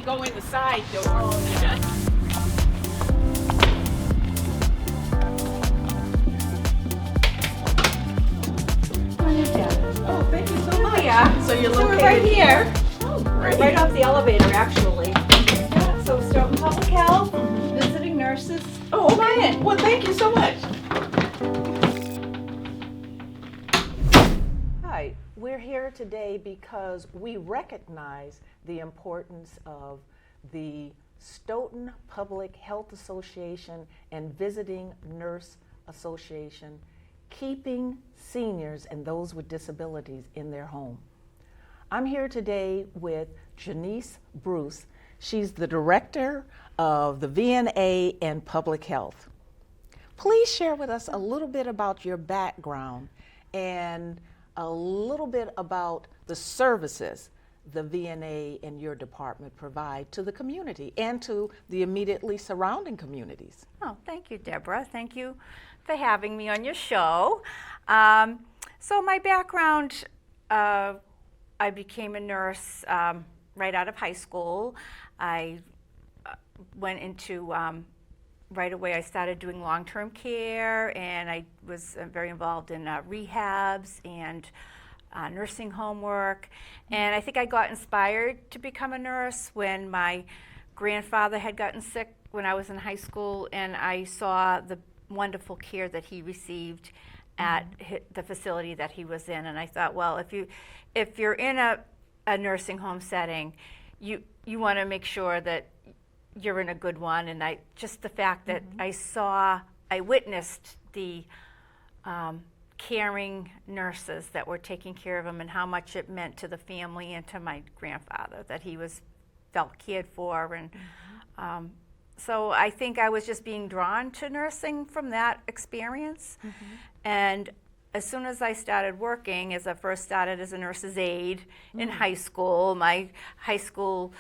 go in the side door. Oh, yeah. Oh, thank you so much. Yeah. So you're So we're located right here. Oh, great. Right off the elevator, actually. Yeah, so Stoughton Public Health, visiting nurses. Oh, okay. Well, thank you so much. Hi, we're here today because we recognize the importance of the Stoughton Public Health Association and Visiting Nurse Association keeping seniors and those with disabilities in their home. I'm here today with Janice Bruce. She's the director of the VNA and Public Health. Please share with us a little bit about your background and a little bit about the services the VNA and your department provide to the community and to the immediately surrounding communities. Oh, thank you, Debra. Thank you for having me on your show. So my background, I became a nurse right out of high school. I went into, right away I started doing long-term care, and I was very involved in rehabs and nursing home work. And I think I got inspired to become a nurse when my grandfather had gotten sick when I was in high school, and I saw the wonderful care that he received at the facility that he was in. And I thought, well, if you're in a nursing home setting, you want to make sure that you're in a good one. And just the fact that I witnessed the caring nurses that were taking care of him, and how much it meant to the family and to my grandfather that he felt cared for. And so I think I was just being drawn to nursing from that experience. And as soon as I started working, as I first started as a nurse's aide in high school, my high school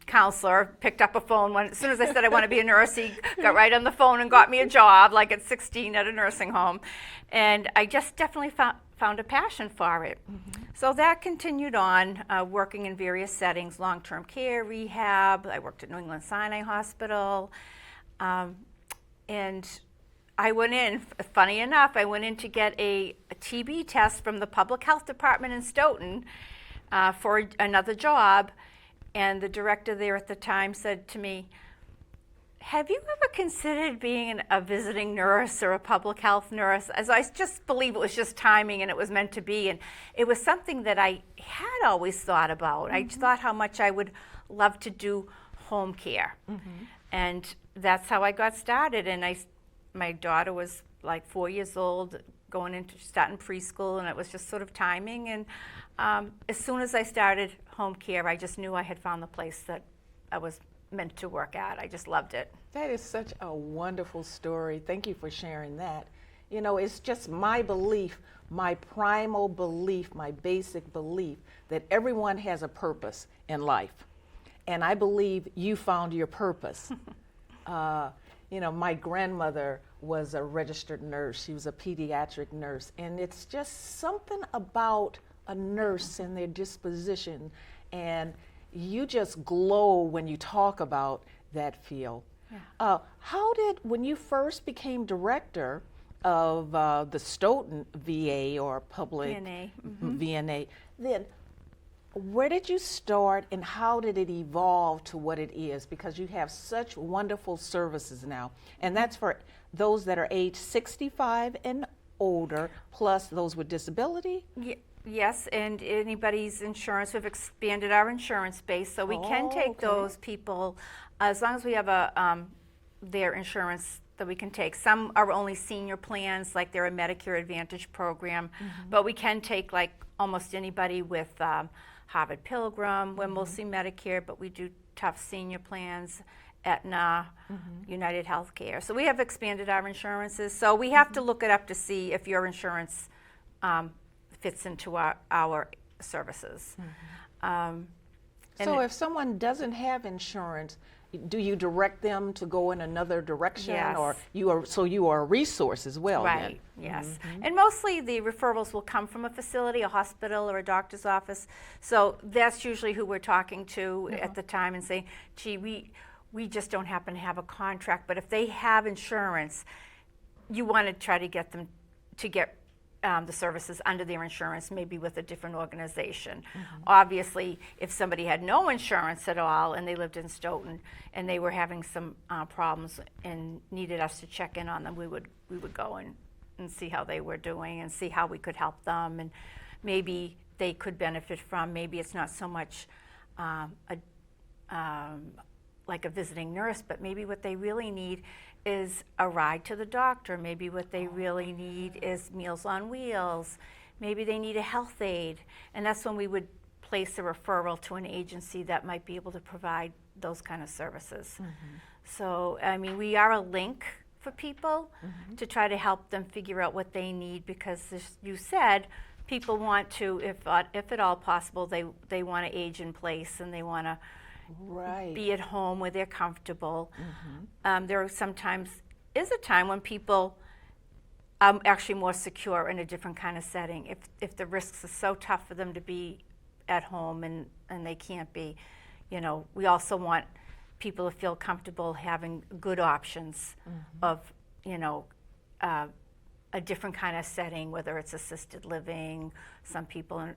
counselor picked up a phone as soon as I said I want to be a nurse. He got right on the phone and got me a job, like at 16 at a nursing home. And I just definitely found a passion for it. So that continued on, working in various settings, long-term care, rehab. I worked at New England Sinai Hospital. And I went in, funny enough, I went in to get a TB test from the public health department in Stoughton for another job. And the director there at the time said to me, have you ever considered being a visiting nurse or a public health nurse? As I just believe it was just timing and it was meant to be. And it was something that I had always thought about. I thought how much I would love to do home care. And that's how I got started. And my daughter was like 4 years old, starting preschool, and it was just sort of timing. And as soon as I started home care, I just knew I had found the place that I was meant to work at. I just loved it. That is such a wonderful story. Thank you for sharing that. You know, it's just my belief, my primal belief, my basic belief that everyone has a purpose in life. And I believe you found your purpose. You know, my grandmother was a registered nurse. She was a pediatric nurse. And it's just something about a nurse and their disposition. And you just glow when you talk about that field. Yeah. When you first became director of the Stoughton VA or public VNA, then where did you start and how did it evolve to what it is? Because you have such wonderful services now. And that's for those that are age 65 and older, plus those with disability? Yes, and anybody's insurance. We've expanded our insurance base, so we can take those people as long as we have their insurance that we can take. Some are only senior plans, like they're a Medicare Advantage program, but we can take like almost anybody with Harvard Pilgrim. We're mostly Medicare, but we do tough senior plans, Aetna, United Healthcare. So we have expanded our insurances. So we have to look it up to see if your insurance fits into our services. So if someone doesn't have insurance, do you direct them to go in another direction? Yes. Or you are a resource as well? Right, yes. And mostly the referrals will come from a facility, a hospital, or a doctor's office. So that's usually who we're talking to at the time and saying, gee, we just don't happen to have a contract. But if they have insurance, you want to try to get them to get the services under their insurance, maybe with a different organization. Obviously, if somebody had no insurance at all and they lived in Stoughton and they were having some problems and needed us to check in on them, we would go and see how they were doing and see how we could help them, and maybe they could benefit from, maybe it's not so much like a visiting nurse, but maybe what they really need is a ride to the doctor. Maybe what they really need is Meals on Wheels. Maybe they need a health aid. And that's when we would place a referral to an agency that might be able to provide those kind of services. So, I mean, we are a link for people to try to help them figure out what they need, because as you said, people want to, if at all possible, they want to age in place and they want to be at home where they're comfortable. There sometimes is a time when people are actually more secure in a different kind of setting. If the risks are so tough for them to be at home and they can't be, you know, we also want people to feel comfortable having good options of, you know, a different kind of setting, whether it's assisted living. Some people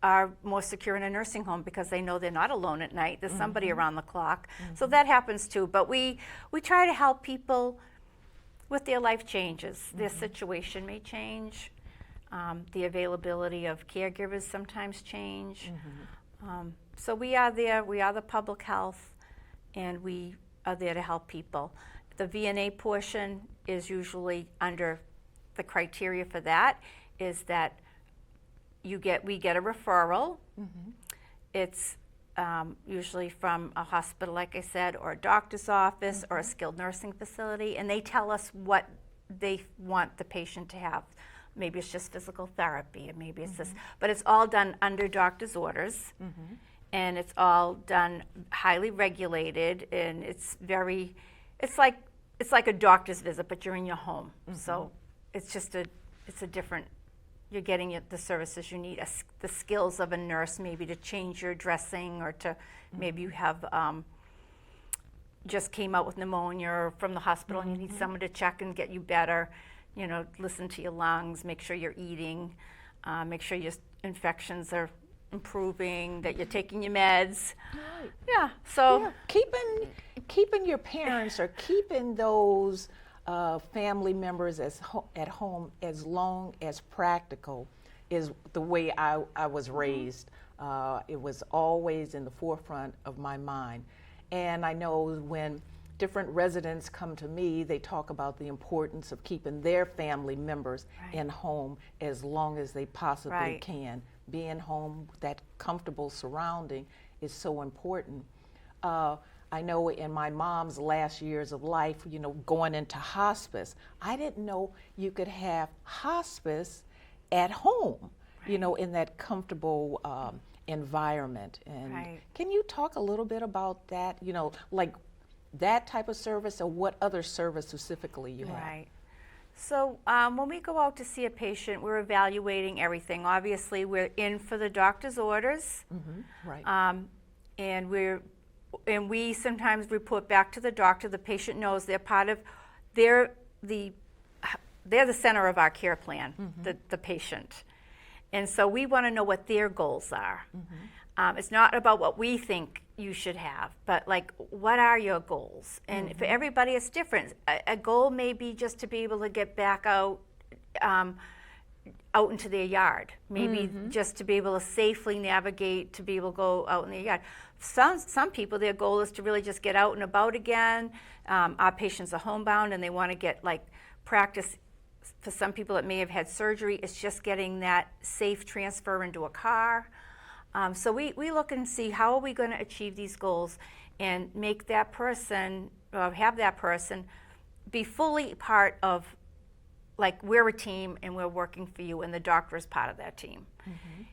are more secure in a nursing home because they know they're not alone at night. There's somebody around the clock. So that happens too. But we try to help people with their life changes. Their situation may change. The availability of caregivers sometimes change. So we are there. We are the public health, and we are there to help people. The VNA portion is usually under the criteria for that is that we get a referral. It's usually from a hospital, like I said, or a doctor's office or a skilled nursing facility, and they tell us what they want the patient to have. Maybe it's just physical therapy, and maybe it's this, but it's all done under doctor's orders, and it's all done highly regulated, and it's like a doctor's visit, but you're in your home. So it's just it's a different. You're getting the services you need, the skills of a nurse, maybe to change your dressing, or to maybe you have just came out with pneumonia from the hospital and you need someone to check and get you better, you know, listen to your lungs, make sure you're eating, make sure your infections are improving, that you're taking your meds. So keeping your parents or keeping those family members at home as long as practical is the way I was raised. It was always in the forefront of my mind. And I know when different residents come to me, they talk about the importance of keeping their family members in home as long as they possibly can. Being home, that comfortable surrounding is so important. I know in my mom's last years of life, you know, going into hospice, I didn't know you could have hospice at home, you know, in that comfortable environment. And can you talk a little bit about that, you know, like that type of service, or what other service specifically you have? So when we go out to see a patient, we're evaluating everything. Obviously, we're in for the doctor's orders. And we sometimes report back to the doctor. The patient knows they're part of, they're the center of our care plan, the patient. And so we want to know what their goals are. It's not about what we think you should have, but like, what are your goals? And for everybody, it's different. A goal may be just to be able to get back out into their yard, maybe just to be able to safely navigate, to be able to go out in their yard. Some people, their goal is to really just get out and about again. Our patients are homebound and they want to get like practice. For some people that may have had surgery, it's just getting that safe transfer into a car. So we look and see how are we going to achieve these goals and make that person, have that person be fully part of like we're a team and we're working for you, and the doctor is part of that team.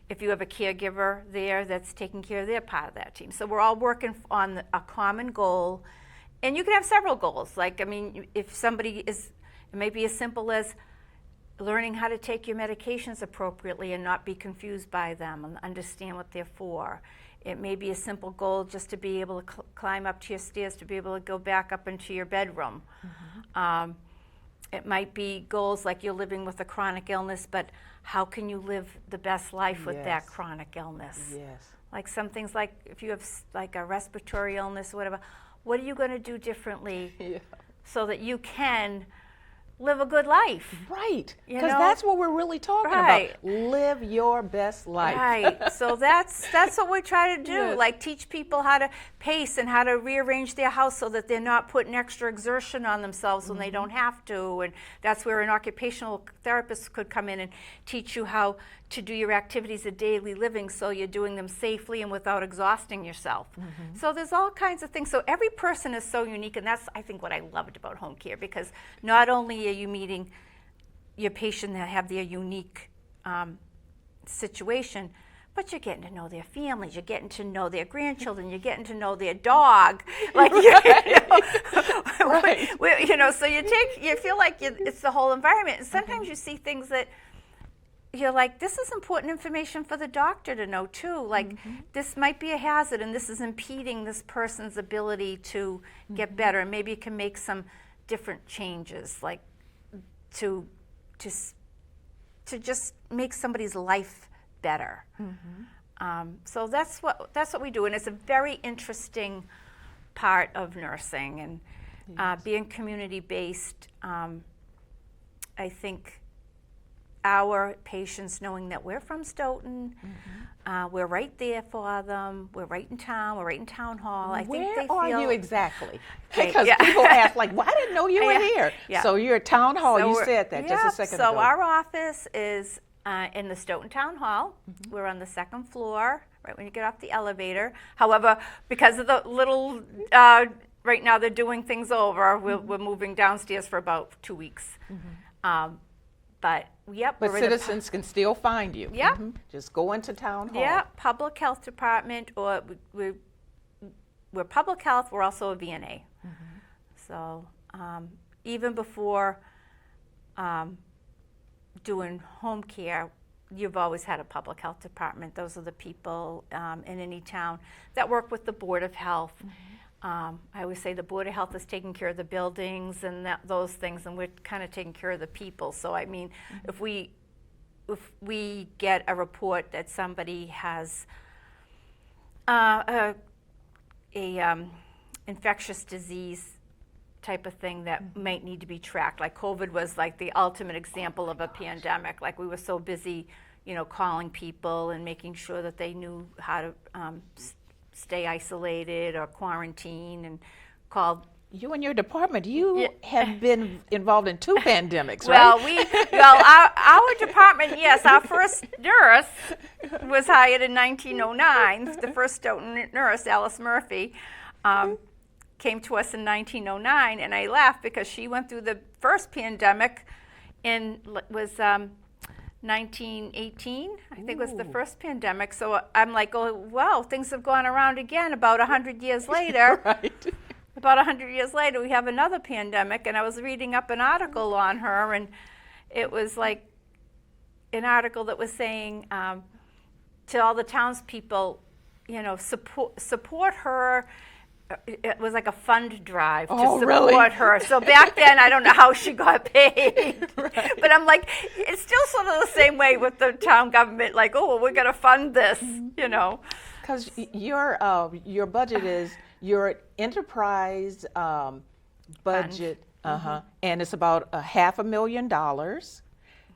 If you have a caregiver there that's taking care of, they're part of that team. So we're all working on a common goal, and you can have several goals. Like, I mean, if somebody is, it may be as simple as learning how to take your medications appropriately and not be confused by them and understand what they're for. It may be a simple goal just to be able to climb up to your stairs, to be able to go back up into your bedroom. It might be goals like you're living with a chronic illness, but how can you live the best life with that chronic illness? Yes. Like some things like if you have like a respiratory illness or whatever, what are you going to do differently so that you can live a good life? Right. You Because know? that's what we're really talking Right. about. Live your best life. Right. So that's what we try to do. Yes. Like teach people how to pace and how to rearrange their house so that they're not putting extra exertion on themselves when they don't have to. And that's where an occupational therapist could come in and teach you how to do your activities of daily living so you're doing them safely and without exhausting yourself. So there's all kinds of things. So every person is so unique, and that's, I think, what I loved about home care, because not only are you meeting your patient that have their unique situation, but you're getting to know their families, you're getting to know their grandchildren, you're getting to know their dog. Like, so you feel like it's the whole environment. And sometimes you see things that you're like, this is important information for the doctor to know too. Like, this might be a hazard and this is impeding this person's ability to get better. And maybe you can make some different changes, like to just make somebody's life better. So that's what we do, and it's a very interesting part of nursing, and being community-based. I think our patients, knowing that we're from Stoughton, we're right there for them, we're right in town, we're right in town hall. I think they feel. Where are you exactly? Okay, Because people ask, like, well, I didn't know you were here. Yeah. So you're at town hall. So You we're- said that just a second ago. So our office is in the Stoughton Town Hall. We're on the second floor, right when you get off the elevator. However, because of the little, right now they're doing things over, we're moving downstairs for about 2 weeks. But But we're in the citizens can still find you. Yeah. Just go into town hall. Yeah, public health department, or we're public health. We're also a VNA. So even before doing home care, you've always had a public health department. Those are the people in any town that work with the Board of Health. I always say the Board of Health is taking care of the buildings and those things, and we're kind of taking care of the people. So I mean, if we get a report that somebody has a infectious disease type of thing that might need to be tracked, like COVID was like the ultimate example of a pandemic. Like, we were so busy, calling people and making sure that they knew how to stay isolated or quarantine, and called. You and your department, you have been involved in 2 pandemics, Well, right? our department, yes, our first nurse was hired in 1909. The first Stoughton nurse, Alice Murphy, came to us in 1909, and I laughed because she went through the first pandemic was 1918, I think was the first pandemic. So I'm like, oh, wow, things have gone around again about 100 years later. Right. About 100 years later, we have another pandemic, and I was reading up an article on her, and it was like an article that was saying to all the townspeople, support her. It was like a fund drive to support really? her. So back then, I don't know how she got paid. Right. But I'm like, it's still sort of the same way with the town government, like, oh, well, we're going to fund this, Because your budget is your enterprise budget, and it's about $500,000.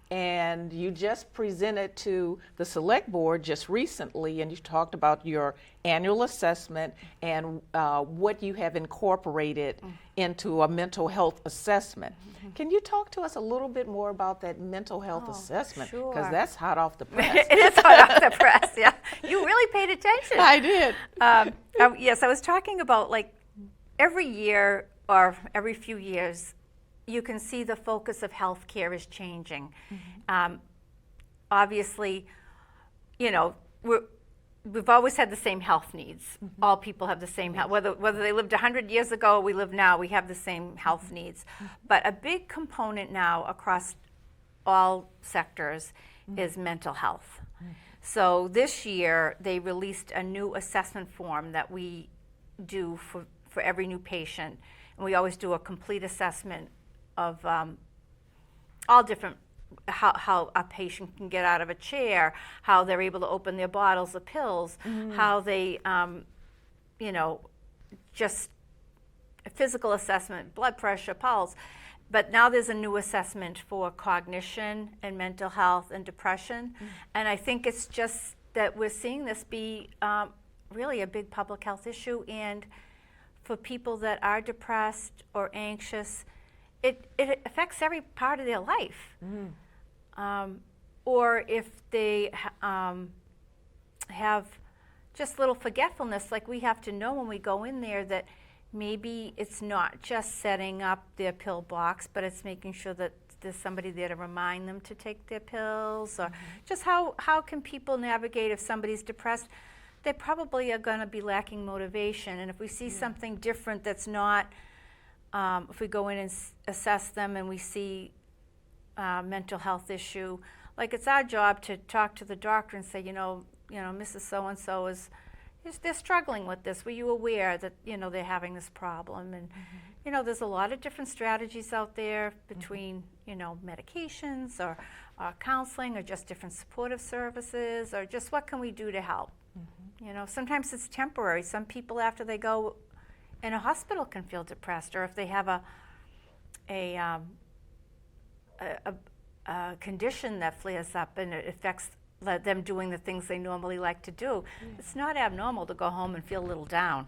And you just presented to the select board just recently, and you talked about your annual assessment and what you have incorporated into a mental health assessment. Can you talk to us a little bit more about that mental health assessment? Sure. Because that's hot off the press. It is hot off the press, yeah. You really paid attention. I did. Yes, I was talking about, like, every year or every few years, you can see the focus of healthcare is changing. Obviously, you know, we've always had the same health needs. All people have the same health. Whether they lived 100 years ago or we live now, we have the same health needs. But a big component now across all sectors is mental health. So this year, they released a new assessment form that we do for every new patient. And we always do a complete assessment of all different, how a patient can get out of a chair, how they're able to open their bottles of pills, how they, you know, just a physical assessment, blood pressure, pulse. But now there's a new assessment for cognition and mental health and depression. And I think it's just that we're seeing this be really a big public health issue. And for people that are depressed or anxious, it affects every part of their life. Or if they have just little forgetfulness, like we have to know when we go in there that maybe it's not just setting up their pill box, but it's making sure that there's somebody there to remind them to take their pills, or just how can people navigate if somebody's depressed? They probably are going to be lacking motivation, and if we see something different that's not, if we go in and assess them and we see mental health issue, like it's our job to talk to the doctor and say, you know, Mrs. So-and-so they're struggling with this. Were you aware that, you know, they're having this problem? And, you know, there's a lot of different strategies out there between, you know, medications or counseling or just different supportive services, or just what can we do to help? You know, sometimes it's temporary. Some people after they go in a hospital can feel depressed, or if they have a condition that flares up and it affects them doing the things they normally like to do. It's not abnormal to go home and feel a little down,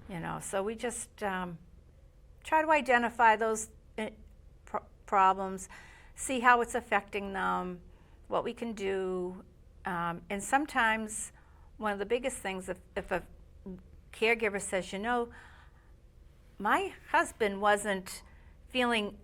you know. So we just try to identify those problems, see how it's affecting them, what we can do, and sometimes one of the biggest things, if a caregiver says, you know, my husband wasn't feeling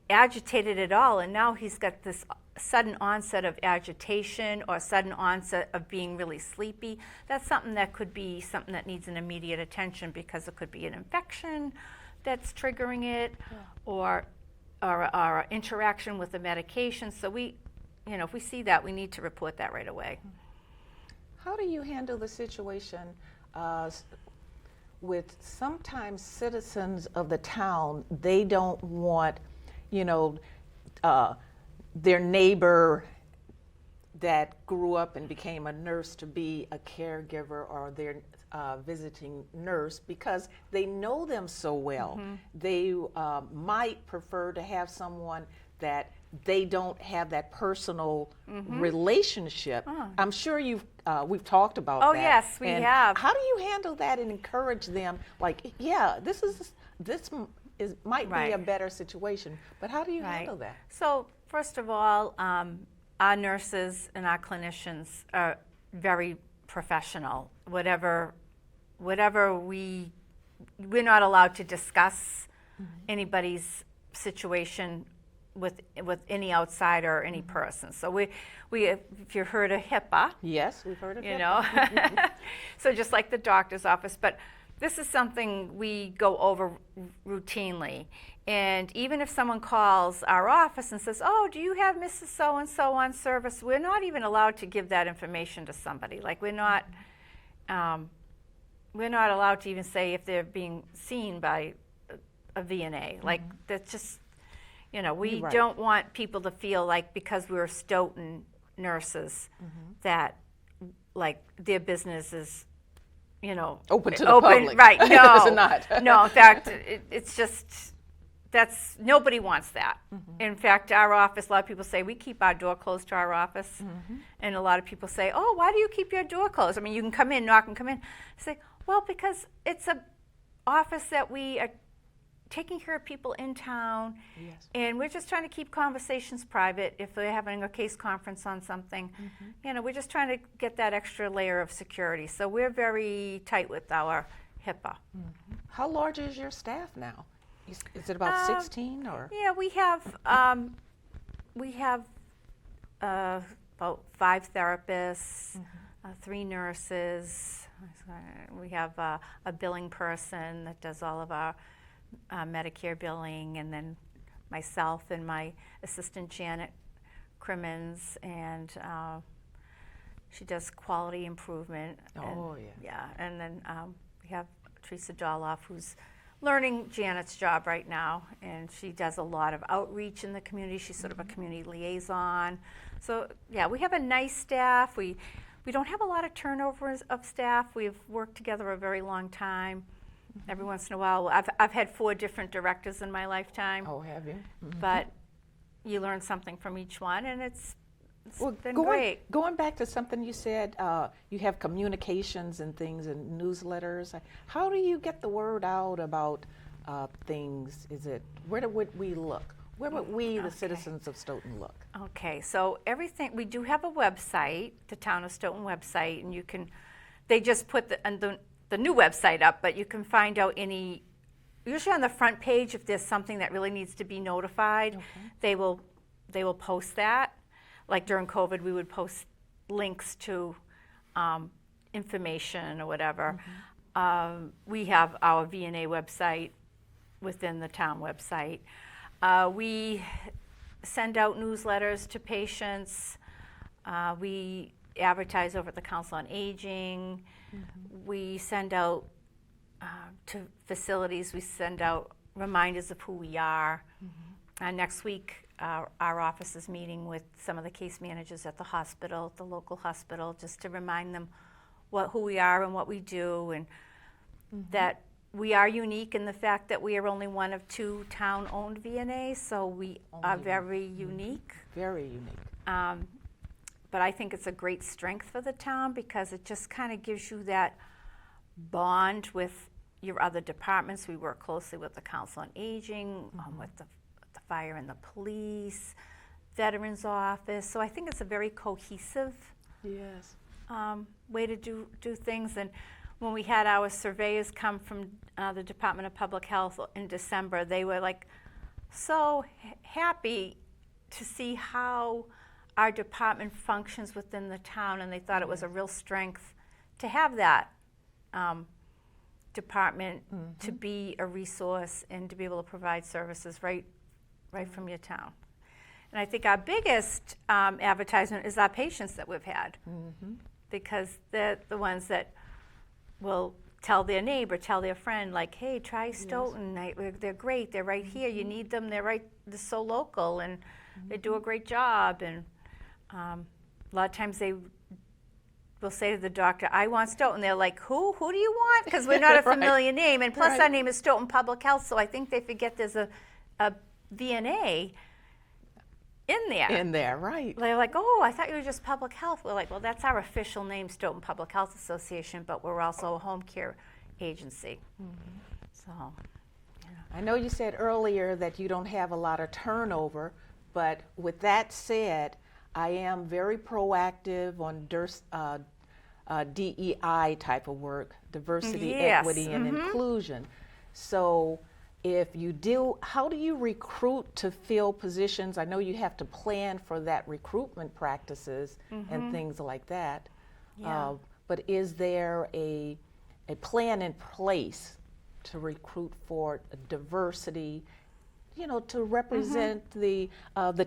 agitated at all, and now he's got this sudden onset of agitation or sudden onset of being really sleepy, that's something that could be something that needs an immediate attention, because it could be an infection that's triggering it, or interaction with the medication. So we, you know, if we see that, we need to report that right away. How do you handle the situation with sometimes citizens of the town, they don't want, you know, their neighbor that grew up and became a nurse to be a caregiver or their visiting nurse, because they know them so well. They might prefer to have someone that they don't have that personal relationship. I'm sure we've talked about that. Oh yes, we have. How do you handle that and encourage them? Like, yeah, this might be a better situation, but how do you handle that? So first of all, our nurses and our clinicians are very professional. Whatever we're not allowed to discuss anybody's situation with any outsider or any person. So we if you've heard of HIPAA. Yes, we've heard of HIPAA. You know, so just like the doctor's office, but this is something we go over routinely. And even if someone calls our office and says, oh, do you have Mrs. So-and-so on service? We're not even allowed to give that information to somebody. Like we're not allowed to even say if they're being seen by a VNA. Like that's just, you know, we don't want people to feel like because we're Stoughton nurses that like their business is, you know, open to the public. Right? No, it's not. No. In fact, it's just nobody wants that. In fact, our office, a lot of people say we keep our door closed to our office, and a lot of people say, "Oh, why do you keep your door closed? I mean, you can come in, knock, and come in." I say, "Well, because it's a office that we are taking care of people in town, and we're just trying to keep conversations private. If they're having a case conference on something, you know, we're just trying to get that extra layer of security. So we're very tight with our HIPAA." How large is your staff now? Is it about 16 or? Yeah, we have about 5 therapists, 3 nurses. We have a billing person that does all of our Medicare billing, and then myself and my assistant Janet Crimmins, and she does quality improvement. Oh, and, yeah. Yeah, and then we have Teresa Doloff, who's learning Janet's job right now, and she does a lot of outreach in the community. She's sort of a community liaison. So yeah, we have a nice staff. We don't have a lot of turnovers of staff. We've worked together a very long time. Every once in a while, I've had 4 different directors in my lifetime. Oh, have you? But you learn something from each one, and it's been going, great. Going back to something you said, you have communications and things and newsletters. How do you get the word out about things? Where would we look? Where would we, the citizens of Stoughton, look? Okay, so we do have a website, the Town of Stoughton website, and they just put the new website up, but you can find out usually on the front page, if there's something that really needs to be notified, they will post that. Like during COVID, we would post links to information or whatever. We have our VNA website within the town website. We send out newsletters to patients. We advertise over at the Council on Aging. We send out to facilities, we send out reminders of who we are. Next week, our office is meeting with some of the case managers at the local hospital, just to remind them who we are and what we do, and that we are unique in the fact that we are only one of 2 town-owned VNAs, so we are very unique. Very unique. But I think it's a great strength for the town, because it just kind of gives you that bond with your other departments. We work closely with the Council on Aging, with the fire and the police, Veterans Office. So I think it's a very cohesive way to do things. And when we had our surveyors come from the Department of Public Health in December, they were like so happy to see how our department functions within the town, and they thought it was a real strength to have that department to be a resource and to be able to provide services right from your town. And I think our biggest advertisement is our patients that we've had, because they're the ones that will tell their neighbor, tell their friend, like, hey, try Stoughton. They're great. They're right here. You need them. They're so local, and they do a great job. And a lot of times they will say to the doctor, I want Stoughton. They're like, who? Who do you want? Because we're not a familiar name. And plus our name is Stoughton Public Health, so I think they forget there's a VNA in there. Right. They're like, oh, I thought you were just public health. We're like, well, that's our official name, Stoughton Public Health Association, but we're also a home care agency. So, I know you said earlier that you don't have a lot of turnover, but with that said, I am very proactive on DEI type of work, diversity, equity, and inclusion. So if you do, how do you recruit to fill positions? I know you have to plan for that recruitment practices and things like that. But is there a plan in place to recruit for diversity, to represent the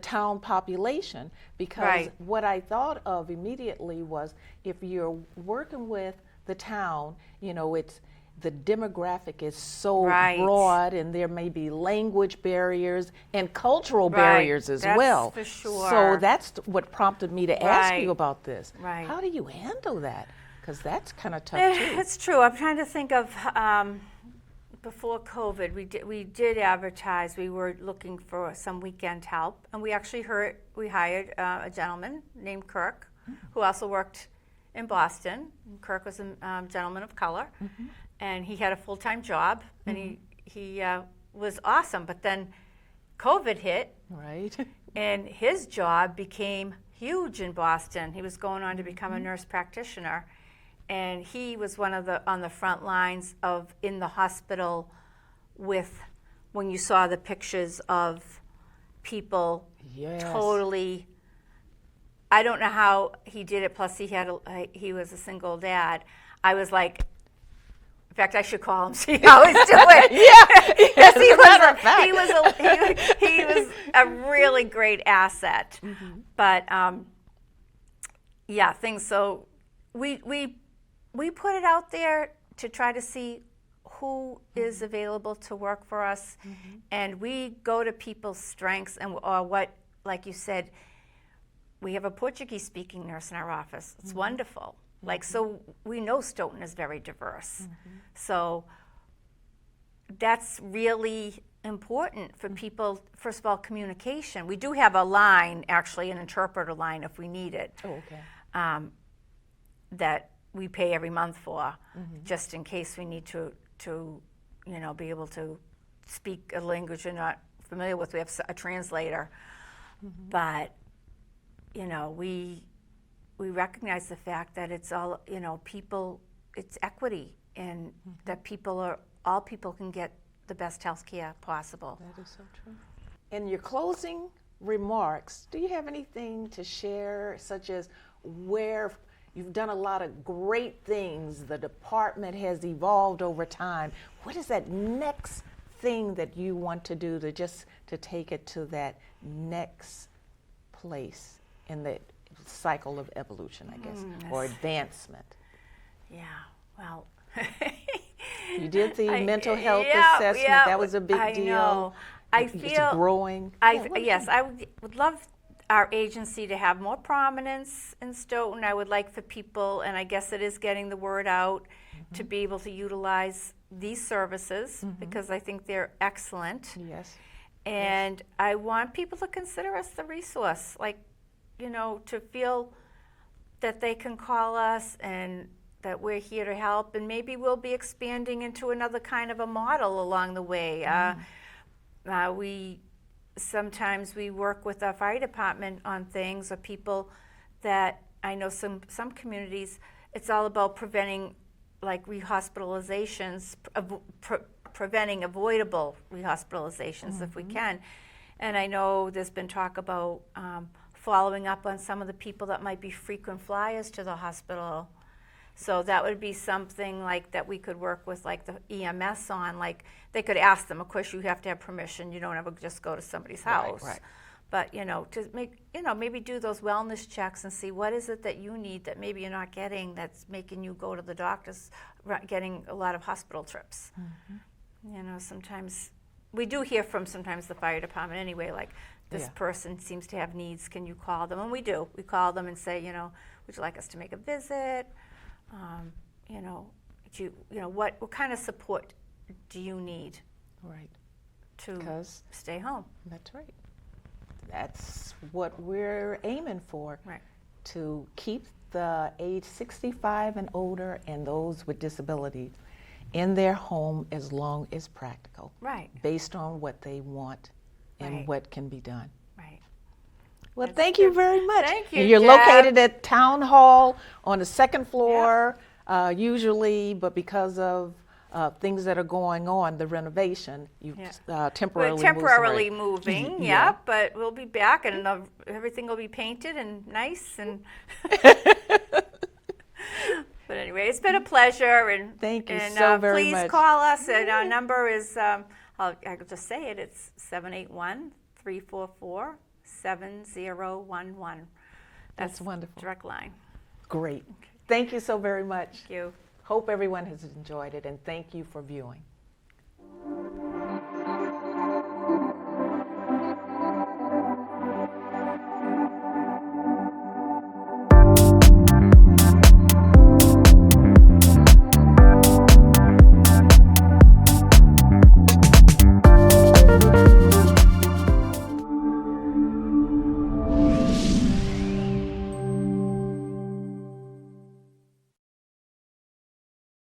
town population? Because what I thought of immediately was, if you're working with the town, it's the demographic is so broad, and there may be language barriers and cultural barriers as well. For sure. So that's what prompted me to ask you about this. Right. How do you handle that? Because that's kind of tough too. It's true. I'm trying to think of before COVID, we did advertise. We were looking for some weekend help, and we actually hired a gentleman named Kirk, who also worked in Boston. Kirk was a gentleman of color. And he had a full-time job, and he was awesome. But then COVID hit, and his job became huge in Boston. He was going on to become a nurse practitioner, and he was on the front lines in the hospital with when you saw the pictures of people Yes. totally, I don't know how he did it, plus he was a single dad. I was like, in fact, I should call him, see how he's doing. Yes, he as a matter of fact. he was a really great asset. Mm-hmm. But yeah, things. So we put it out there to try to see who is available to work for us, and we go to people's strengths and or what, like you said, we have a Portuguese speaking nurse in our office. It's wonderful. Like, so we know Stoughton is very diverse. So that's really important for people. First of all, communication. We do have a line, actually, an interpreter line if we need it. Oh, okay. That we pay every month for, just in case we need to be able to speak a language you're not familiar with. We have a translator, but we recognize the fact that it's all people. It's equity, and that all people can get the best health care possible. That is so true. In your closing remarks, do you have anything to share, such as where you've done a lot of great things, the department has evolved over time? What is that next thing that you want to do to take it to that next place in the cycle of evolution, I guess, or advancement? Yeah, well. You did the mental health assessment. That was a big deal. Know. I It's feel growing. Yes, I would love our agency to have more prominence in Stoughton. I would like for people, and I guess it is getting the word out, to be able to utilize these services, because I think they're excellent. Yes. And I want people to consider us the resource, to feel that they can call us and that we're here to help, and maybe we'll be expanding into another kind of a model along the way. Sometimes we work with our fire department on things, or people that I know some communities, it's all about preventing like rehospitalizations, preventing avoidable rehospitalizations if we can. And I know there's been talk about following up on some of the people that might be frequent flyers to the hospital. So that would be something like that we could work with, like the EMS on. Like they could ask them. Of course, you have to have permission. You don't ever just go to somebody's house. Right. But to make maybe do those wellness checks and see what is it that you need that maybe you're not getting, that's making you go to the doctors, getting a lot of hospital trips. Sometimes we do hear from sometimes the fire department anyway. Like this person seems to have needs. Can you call them? And we do. We call them and say, would you like us to make a visit? What kind of support do you need? Right. To stay home. That's right. That's what we're aiming for. Right. To keep the age 65 and older and those with disabilities in their home as long as practical. Right. Based on what they want and what can be done. Right. Well, thank you very much. Thank you, And you're Deb. located at Town Hall on the second floor, usually, but because of things that are going on, the renovation, you've temporarily We're temporarily moved. moving, but we'll be back, and everything will be painted and nice. And but anyway, it's been a pleasure. And thank you so very much. Please call us, and our number is, I'll just say it, it's 781-344-7011. That's wonderful. Direct line. Great. Thank you so very much. Thank you. Hope everyone has enjoyed it, and thank you for viewing.